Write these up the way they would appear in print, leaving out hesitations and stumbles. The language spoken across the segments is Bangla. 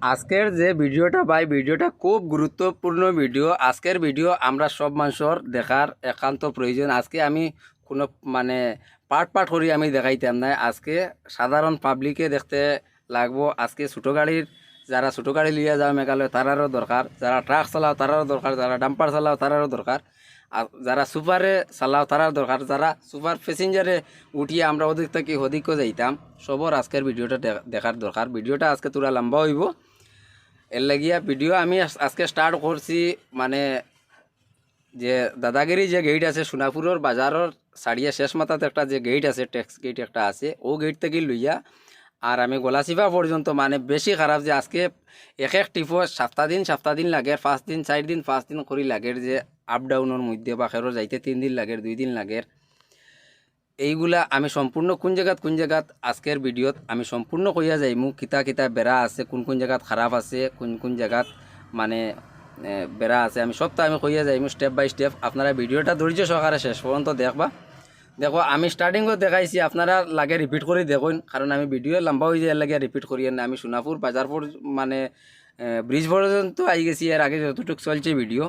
আজকের যে ভিডিওটা ভাই ভিডিওটা খুব গুরুত্বপূর্ণ ভিডিও। আজকের ভিডিও আমরা সব মানুষের দেখার একান্ত প্রয়োজন। আজকে আমি কোনো মানে পার্ট পার্ট করি আমি দেখাইতাম না। আজকে সাধারণ পাবলিকে দেখতে লাগবো। আজকে ছোটো গাড়ির যারা ছোটো গাড়ি লিয়ে যাও মেঘালয় তারারও দরকার, যারা ট্রাক চালাও তারারও দরকার, যারা ডাম্পার চালাও তারারও দরকার, আর যারা সুপারে চালাও তারার দরকার, যারা সুপার প্যাসেঞ্জারে উঠিয়ে আমরা ওদিক থেকে ওদিকও যাইতাম, সবর আজকের ভিডিওটা দেখার দরকার। ভিডিওটা আজকে তোরা লম্বা হইব, এর লাগিয়া ভিডিও আমি আজকে স্টার্ট করছি। মানে যে দাদাগিরি যে গেট আছে সোনাপুরের বাজারের সাড়িয়া শেষ মাথাতে একটা যে গেট আছে, ট্যাক্স গেট একটা আছে, ও গেট থেকে লইয়া আর আমি গলাচিপা পর্যন্ত মানে বেশি খারাপ যে আজকে এক এক টিপো সপ্তাহ দিন লাগে, 5 দিন 4 দিন 5 দিন করে লাগে, যে আপ ডাউনের মধ্যে বা খেরো যাইতে 3 দিন লাগে 2 দিন লাগে। এইগুলা আমি সম্পূর্ণ কোন জায়গাত আজকের ভিডিওত আমি সম্পূর্ণ কইয়া যাইমু কিতা কিতা বেড়া আছে, কোন জায়গাত খারাপ আছে, কোন জায়গাত মানে বেড়া আছে, আমি সবটা আমি কইয়া যাইমু স্টেপ বাই স্টেপ। আপনারা ভিডিওটা ধৈর্য সহকারে শেষ পর্যন্ত দেখবা। দেখো আমি স্টার্টিংও দেখাইছি, আপনারা লাগে রিপিট করে দেখুন, কারণ আমি ভিডিও লম্বা হয়ে যায় লাগে রিপিট করি না। আমি সোনাপুর বাজার মানে ব্রিজ পর্যন্ত আই গেছি, এর আগে যতটুকু চলছে ভিডিও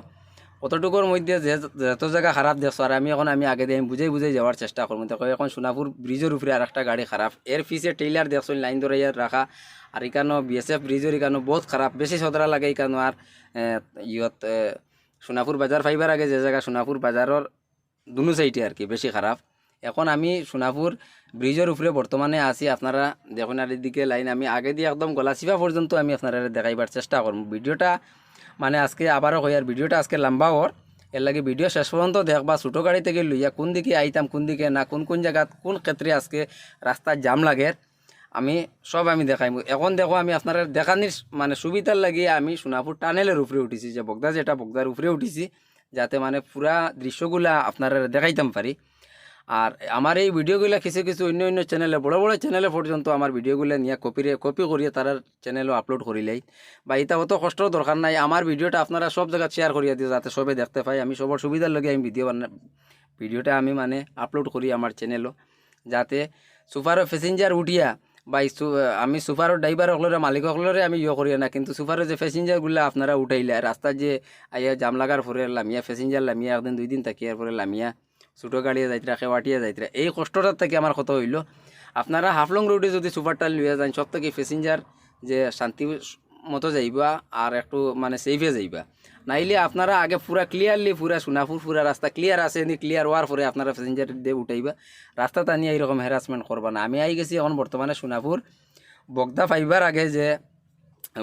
অতটুকুর মধ্যে যত জায়গা খারাপ দেখছো, আর আমি আগে দিয়ে আমি বুঝাই যাওয়ার চেষ্টা করবো। দেখো এখন সোনাপুর ব্রিজের উপরে আর একটা গাড়ি খারাপ, এর পিছিয়ে টেইলার দেখছো লাইন ধরে রাখা, আর এখানে বিএসএফ ব্রিজের এখানে বহুত খারাপ, বেশি সদরা লাগে এখানে। আর সোনাপুর বাজার ফাইবার আগে যে জায়গা সোনাপুর বাজারের দুনো সাইডে আর কি বেশি খারাপ। এখন আমি সোনাপুর ব্রিজের উপরে বর্তমানে আছি, আপনারা দেখুন। আর এদিকে লাইন আমি আগে দিয়ে একদম গলাচিপা পর্যন্ত আমি আপনারা দেখাইবার চেষ্টা করব। ভিডিওটা মানে আজকে আবারও হয়, আর ভিডিওটা আজকে লম্বা ওর, এর লাগে ভিডিও শেষ পর্যন্ত দেখবা। ছোটো গাড়ি থেকে লইয়া কোন দিকে আইতাম কোন দিকে না, কোন জায়গাত কোন ক্ষেত্রে আজকে রাস্তায় জাম লাগে আমি সব আমি দেখাইব। এখন দেখো আমি আপনারা দেখানির মানে সুবিধার লাগিয়ে আমি সোনাপুর টানেলের উপরে উঠেছি, যে বগদা যেটা বগদার উপরে উঠেছি, যাতে মানে পুরা দৃশ্যগুলা আপনারা দেখাইতাম পারি। আর আমার এই ভিডিওগুলো কিছু অন্য চ্যানেলে বড় চ্যানেলে পর্যন্ত আমার ভিডিওগুলো নিয়ে কপি করিয়ে তার চ্যানেলও আপলোড করিলেই, বা এটা অত কষ্টর দরকার নাই। আমার ভিডিওটা আপনারা সব জায়গায় শেয়ার করিয়া দিও, যাতে সবে দেখতে পাই। আমি সবার সুবিধার লগে আমি ভিডিওটা আমি মানে আপলোড করি আমার চ্যানেলও, যাতে সুপারও প্যাসেঞ্জার উঠিয়া বা আমি সুপারও ড্রাইভার হলরে মালিক হলরে আমি করি না, কিন্তু সুপারও যে প্যাসেঞ্জারগুলো আপনারা উঠাইলে রাস্তার যে আইয়া জাম লাগার পরে লামিয়া প্যাসেঞ্জার লামিয়া একদিন 2 দিন থাকিয়ার পরে লামিয়া ছোটো গাড়িয়ে যাইতরা খেওয়াটিয়া যাইতরা, এই কষ্টটার থেকে আমার কত হইল। আপনারা হাফলং রোডে যদি সুপারটা লিয়ে যান, সব থেকে প্যাসেঞ্জার যে শান্তি মতো যাইবা আর একটু মানে সেফে যাইবা। নাইলে আপনারা আগে পুরা ক্লিয়ারলি পুরা সোনাপুর পুরা রাস্তা ক্লিয়ার আছে নি, ক্লিয়ার হওয়ার পরে আপনারা প্যাসেঞ্জার দিয়ে উঠাইবা, রাস্তাটা নিয়ে এইরকম হ্যারাসমেন্ট করবা না। আমি আই গেছি এখন বর্তমানে সোনাপুর বগদা ফাইবার আগে, যে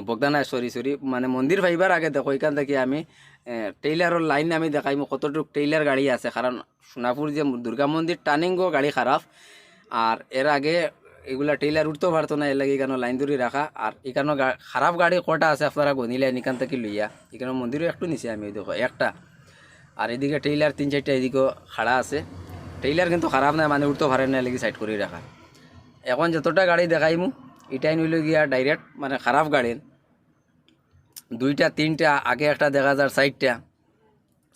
বগদা নাই সরি মানে মন্দির ফাইবার আগে। দেখো এখান থেকে আমি টেইলারের লাইন আমি দেখাইমু কতটুকু টেইলার গাড়ি আছে, কারণ সোনাপুর যে দুর্গা মন্দির টার্নিংও গাড়ি খারাপ, আর এর আগে এগুলা টেইলার উঠতেও পারতো না, এর লাগে এখানে লাইন ধরে রাখা। আর এখানে খারাপ গাড়ি কটা আছে আপনারা গনিলেন এখান থেকে লইয়া, এখানে মন্দিরও একটু নিচে আমি দেখো একটা, আর এদিকে টেইলার 3-4টা এদিকেও খাড়া আছে। টেইলার কিন্তু খারাপ নাই, মানে উঠতেও পারে না, লেগে সাইড করে রাখা। এখন যতটা গাড়ি দেখাইমু এটাই নইল গিয়া ডাইরেক্ট মানে খারাপ গাড়ির 2টা 3টা, আগে একটা দেখা যার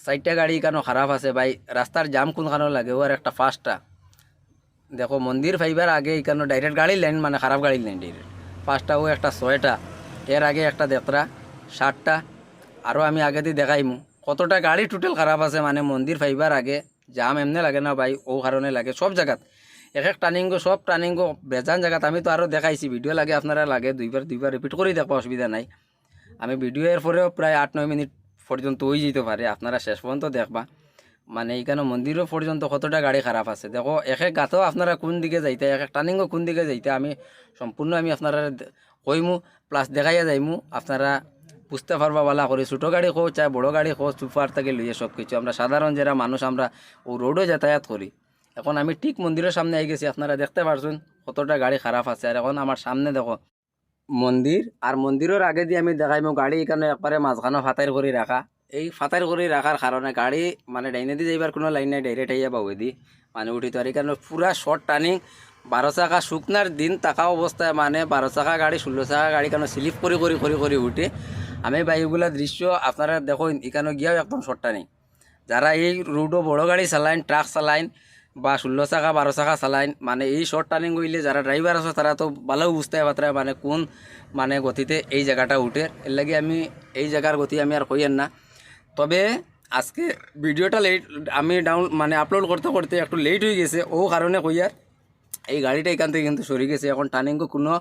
4টা গাড়ি কেন খারাপ আছে ভাই। রাস্তার জাম কোনখানে লাগে ওর একটা ফার্স্টটা দেখো মন্দির ফাইবার আগে এখানে ডাইরেক্ট গাড়ির লাইন মানে খারাপ গাড়ির লাইন ডাইরেক্ট ফার্স্টটা, ও একটা 6টা, এর আগে একটা 7টা, আরও আমি আগে দিয়ে দেখাইমু কতটা গাড়ি টোটাল খারাপ আছে। মানে মন্দির ফাইবার আগে জাম এমনি লাগে না ভাই, ও কারণে লাগে সব জায়গাত এক টার্নিংগো, সব টার্নিংগো বেজান জায়গাত। আমি তো আরও দেখাইছি, ভিডিও লাগে আপনারা লাগে দুইবার রিপিট করে দেখো, অসুবিধা নাই। আমি ভিডিও এর পরেও প্রায় 8-9 মিনিট পর্যন্ত হয়ে যেতে পারে, আপনারা শেষ পর্যন্ত দেখবা। মানে এইখানে মন্দিরও পর্যন্ত কতটা গাড়ি খারাপ আছে দেখো, এক গাতেও আপনারা কোন দিকে যাইতে, এক টার্নিংও কোন দিকে যাইতে আমি সম্পূর্ণ আমি আপনারা কইমু প্লাস দেখাইয়া যাইমু, আপনারা বুঝতে পারবা বলা করি। ছোটো গাড়ি হোক চাই বড়ো গাড়ি হোক, সুপার থেকে লইয়ে সব কিছু আমরা সাধারণ যারা মানুষ আমরা ও রোডও যাতায়াত করি। এখন আমি ঠিক মন্দিরের সামনে আই গেছি, আপনারা দেখতে পারছেন কতটা গাড়ি খারাপ আছে। আর এখন আমার সামনে দেখো মন্দির, আর মন্দিরের আগে দিয়ে আমি দেখাইমু গাড়ি এখানে একবারে মাঝখানে ফাতাইর করে রাখা। এই ফাতাইর করে রাখার কারণে গাড়ি মানে ডাইনে দিয়ে যাইবার কোনো লাইন নাই, ডাইরেক্ট আইয়া বাউে দি মানে উঠিত। আর এখানে পুরা শর্ট টার্নিং, 12 চাকা শুকনার দিন থাকা অবস্থায় মানে 12 চাকা গাড়ি 16 চাকা গাড়ি কেন স্লিপ করে উঠে। আমি বাইকগুলা দৃশ্য আপনারা দেখো, এখানে গিয়াও একদম শর্ট টার্নিং। যারা এই রোডও বড় গাড়ি চালাইন, ট্রাক চালাইন বা 16 চাকা 12 চাকা চালাইন মানে এই শর্ট টার্নিং করলে যারা ড্রাইভার আছে তারা তো ভালো বুঝতে পারে মানে কোন মানে গতিতে এই জায়গাটা উঠে। এর লাগে আমি এই জায়গার গতি আমি আর কইয়েন না। তবে আজকে ভিডিওটা লেট আমি মানে আপলোড করতে করতে একটু লেট হয়ে গেছে, ও কারণে কইয়ার এই গাড়িটা এখান থেকে কিন্তু সরে গেছে। এখন টার্নিংও কোনো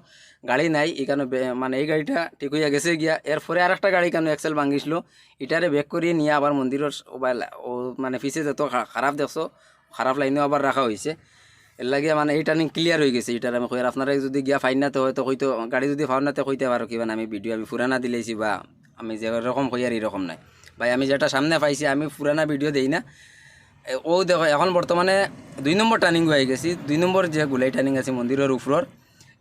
গাড়ি নাই এখানে, মানে এই গাড়িটা ঠিক হইয়া গেছে গিয়া। এরপরে আর একটা গাড়ি কেন এক্সেল ভাঙিছিল, এটারে ব্যাক করিয়ে নিয়ে আবার মন্দিরের ও মানে পিছে যত খারাপ দেখছো খারাপ লাইনেও আবার রাখা হয়েছে। এর লাগে মানে এই টার্নিং ক্লিয়ার হয়ে গেছে। এটার আমি কই আপনারা যদি গিয়া ফাইন নাতে হয়তো হয়তো গাড়ি যদি ফাউন নাতে কইতে পারো কি মানে আমি ভিডিও আমি পুরানা দিলেছি বা আমি যেরকম কই আর এরকম নাই ভাই। আমি যেটা সামনে পাইছি আমি পুরানা ভিডিও দেই না। ও দেখো এখন বর্তমানে 2 নম্বর টার্নিং হয়ে গেছি। 2 নম্বর যে গুলাই টার্নিং আছে মন্দিরের উপর,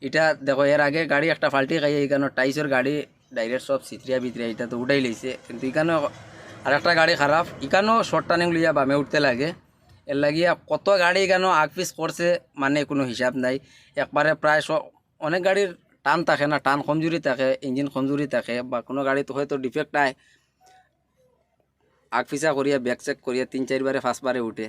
এটা দেখো এর আগে গাড়ি একটা ফাল্টি খাই এখানে টাইসের গাড়ি ডাইরেক্ট সব সিত্রিয়া বিত্রিয়া এটা তো উঠাই লইছে, কিন্তু এখানেও আর একটা গাড়ি খারাপ, এখানেও শর্ট টার্নিং লইয়া বামে উঠতে লাগে। এর লাগিয়া কত গাড়ি এখানেও আগ পিস করছে মানে কোনো হিসাব নাই। একবারে প্রায় অনেক গাড়ির টান থাকে না, টান কমজুরি থাকে, ইঞ্জিন কমজুরি থাকে বা কোনো গাড়িতে হয়তো ডিফেক্ট আয় আগ পিছা করিয়া ব্যাক চেক করিয়া 3-4 বারে 5 বারে উঠে।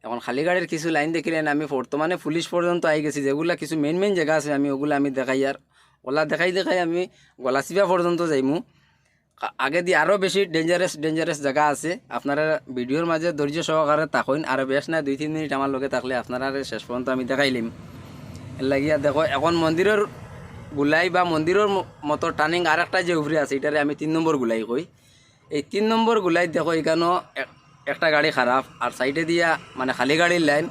এখন খালি গাড়ির কিছু লাইন দেখিলেন আমি বর্তমানে পুলিশ পর্যন্ত আই গেছি, যেগুলা কিছু মেইন জায়গা আছে আমি ওগুলো আমি দেখাই আর ওলা দেখাই আমি গলাচিপা পর্যন্ত যাইমু। আগে দিয়ে আরও বেশি ডেঞ্জারাস জায়গা আছে। আপনারা ভিডিওর মাঝে ধৈর্য সহকারে থাকুন, আর বেশ না 2-3 মিনিট আমার লগে থাকলে আপনারা শেষ পর্যন্ত আমি দেখাইলিম। এর লাগিয়া দেখো এখন মন্দিরের গুলাই বা মন্দিরের মতো টার্নিং আর একটা যে উপরে আছে এটারে আমি 3 নম্বর গুলাই কই। এই 3 নম্বর গুলাই দেখো এখানেও একটা গাড়ি খারাপ আর সাইডে দিয়া মানে খালি গাড়ির লাইন।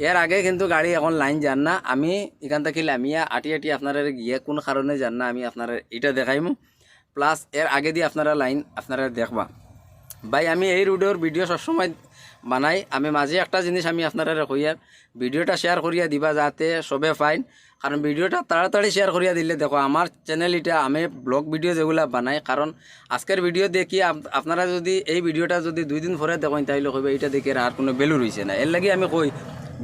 এর আগে কিন্তু গাড়ি এখন লাইন যান না, আমি এখান থেকে লামিয়া আটি আপনারা গিয়ে কোন কারণে যান না আমি আপনারা এটা দেখাইমু। প্লাস এর আগে দিয়ে আপনারা লাইন আপনারা দেখবা ভাই। আমি এই রোডের ভিডিও সবসময় বানাই, আমি মাঝে একটা জিনিস আমি আপনারা কইয়ার ভিডিওটা শেয়ার করিয়া দিবা যাতে সবে পাইন। কারণ ভিডিওটা তাড়াতাড়ি শেয়ার করিয়া দিলে দেখো আমার চ্যানেল এটা আমি ব্লগ ভিডিও যেগুলো বানাই, কারণ আজকের ভিডিও দেখি আপনারা যদি এই ভিডিওটা যদি 2 দিন পরে দেখেন তাইলে কইবে এইটা দেখে আর কোনো ভ্যালু রয়েছে না। এর লাগে আমি কই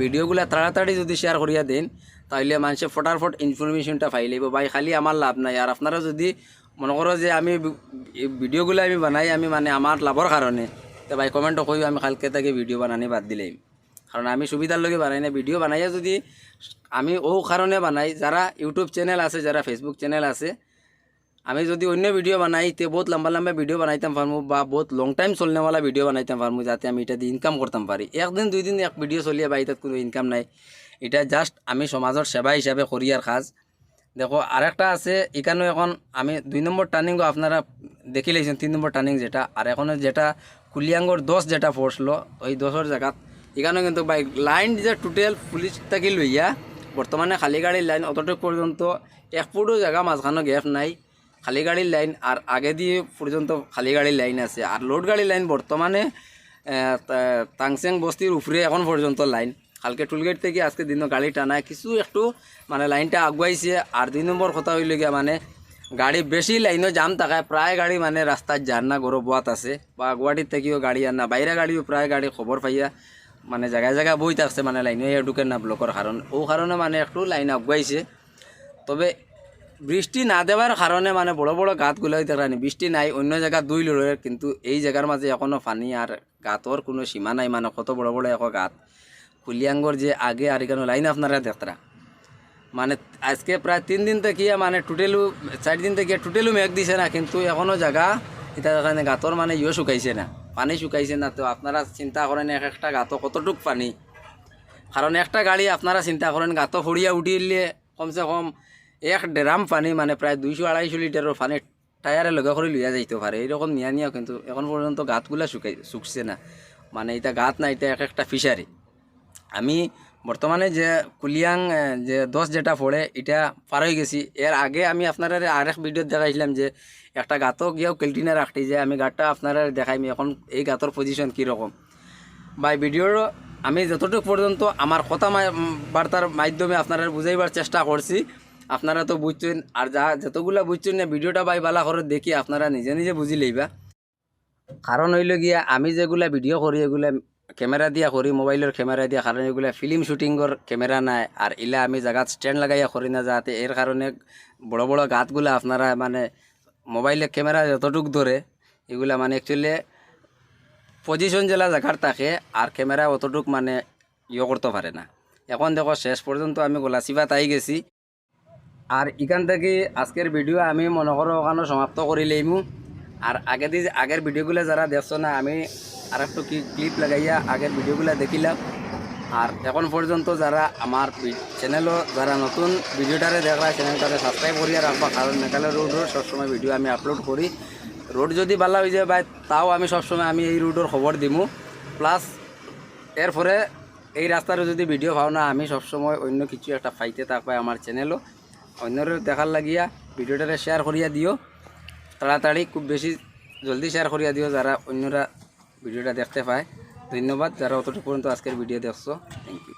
ভিডিওগুলো তাড়াতাড়ি যদি শেয়ার করিয়া দেন তাইলে মানুষে ফটাফট ইনফরমেশনটা পাই লইব ভাই। খালি আমার লাভ নাই, আর আপনারা যদি মনে করো যে আমি ভিডিওগুলো আমি বানাই আমি মানে আমার লাভর কারণে, তো ভাই কমেন্টও কই আমি কালকে থেকে ভিডিও বানানি বাদ দিলাম। কারণ আমি সুবিধার লগে বানাই না, ভিডিও বানাইয়া যদি আমি ও কারণে বানাই যারা ইউটিউব চ্যানেল আছে যারা ফেসবুক চ্যানেল আছে, আমি যদি অন্য ভিডিও বানাই তে বহুত লম্বা ভিডিও বানাইতাম পারবো বা বহুত লং টাইম চলনেওয়ালা ভিডিও বানাইতাম পারবো যাতে আমি এটা দিয়ে ইনকাম করতাম পারি। 1 দিন 2 দিন এক ভিডিও চলিয়ে বা এটাত কোনো ইনকাম নাই, এটা জাস্ট আমি সমাজের সেবা হিসাবে করিয়ার কাজ। দেখো আরেকটা আছে এখানেও এখন আমি 2 নম্বর টার্নিংও আপনারা দেখি লাইছেন 3 নম্বর টার্নিং যেটা, আর এখনও যেটা কুলিয়াঙ্গর 10 যেটা পড়ছিল ওই 10-এর জায়গাত এখানেও কিন্তু বাইক লাইন যে টোটাল পুলিশ থাকি লইয়া বর্তমানে খালি গাড়ির লাইন অতটুক পর্যন্ত 1 ফুটও জায়গা মাঝখানো গ্যাপ নাই, খালি গাড়ির লাইন আর আগে দিয়ে পর্যন্ত খালি গাড়ির লাইন আছে। আর লোড গাড়ির লাইন বর্তমানে তাংসেং বস্তির উপরে এখন পর্যন্ত লাইন। কালকে টুলগেট থেকে আজকে দিনও গাড়ি টানায় কিছু একটু মানে লাইনটা আগুয়াইছে। আর 2 নম্বর কথা হইল গিয়া মানে গাড়ি বেশি লাইনও জাম থাকায় প্রায় গাড়ি মানে রাস্তায় যান না, গরো বোয়াত আছে বা গুয়াহাটির থেকেও গাড়ি আন না, বাইরে গাড়িও প্রায় গাড়ি খবর পাইয়া মানে জায়গায় বই থাকছে মানে লাইনে ঢুকেন না ব্লকের কারণ ও কারণে মানে একটু লাইন আগুয়াইছে। তবে বৃষ্টি না দেওয়ার কারণে মানে বড় গাতগুলো হইতে পারেনি, বৃষ্টি নাই অন্য জায়গা 2 লড়ের, কিন্তু এই জায়গার মাঝে এখনও পানি আর গাতর কোনো সীমা নাই, মানে কত বড় এক গাত কুলিয়াঙ্গর যে আগে আর এখানে লাইন আপনারা দেখতরা মানে আজকে প্রায় 3 দিন থেকে মানে টোটালু 4 দিন থেকে টোটালু মেঘ দিছে না, কিন্তু এখনও জায়গা এটা এখানে গাতর মানে শুকাইছে না, পানি শুকাইছে না। তো আপনারা চিন্তা করেন একটা গাত কতটুক পানি, কারণ একটা গাড়ি আপনারা চিন্তা করেন গাত ফড়িয়া উঠিলে কমসে কম 1 ড্রাম পানি মানে প্রায় 200-250 লিটারের পানি টায়ারে লগে করে লইয়া যাইতে পারে, এইরকম নিয়া কিন্তু এখন পর্যন্ত গাতগুলা শুকছে না, মানে এটা গাত না, এটা একটা ফিশারি। আমি বর্তমানে যে কুলিয়াং যে 10 যেটা পড়ে এটা পার হয়ে গেছি। এর আগে আমি আপনারা আরেক ভিডিও দেখাইছিলাম যে একটা গাতও গিয়েও কেলটিনে রাখতে যে আমি গাতটা আপনারা দেখাইমি এখন এই গাতর পজিশন কীরকম। বা ভিডিওর আমি যতটুকু পর্যন্ত আমার কথা বার্তার মাধ্যমে আপনারা বুঝাইবার চেষ্টা করছি, আপনারা তো বুঝছেন। আর যতগুলা বুঝছেন না ভিডিওটা বাই বালা করে দেখি আপনারা নিজে বুঝি লইবা। কারণ হইল গিয়া আমি যেগুলা ভিডিও করি এগুলা ক্যামেরা দিয়া করি, মোবাইলের ক্যামেরা দিয়া, কারণ এগুলা ফিল্ম শুটিংয়ের ক্যামেরা নাই। আর ইলা আমি জায়গাত স্ট্যান্ড লাগাইয়া করি না, যাতে এর কারণে বড় গাতগুলা আপনারা মানে মোবাইলের ক্যামেরা যতটুক ধরে এগুলা মানে অ্যাকচুয়ালি পজিশন জেলা জায়গার থাকে আর ক্যামেরা অতটুক মানে ইয়ে করতে পারে না। এখন দেখো শেষ পর্যন্ত আমি গলাচিপা তাই গেছি। আর এখান থেকে আজকের ভিডিও আমি মনে করো ওখানে সমাপ্ত করি লইমু। আর আগের ভিডিওগুলো যারা দেখছো না, আমি আর একটু ক্লিপ লাগাইয়া আগের ভিডিওগুলো দেখিলাম। আর এখন পর্যন্ত যারা আমার চ্যানেলও যারা নতুন ভিডিওটারে দেখলা চ্যানেলটারে সাবস্ক্রাইব করিয়া রাখবা, কারণ মেঘালয় রোডের সবসময় ভিডিও আমি আপলোড করি। রোড যদি ভালো হয়ে যায় ভাই, তাও আমি সবসময় আমি এই রোডের খবর দিমু। প্লাস এরপরে এই রাস্তার যদি ভিডিও পাও না, আমি সবসময় অন্য কিছু একটা পাইতে থাকবে আমার চ্যানেলও। অন্যরা দেখার লাগিয়া ভিডিওটারে শেয়ার করিয়া দিও তাড়াতাড়ি, খুব বেশি জলদি শেয়ার করিয়া দিও যারা অন্যরা ভিডিওটা দেখতে পায়। ধন্যবাদ যারা অতটুকু পর্যন্ত আজকের ভিডিও দেখছো। Thank you.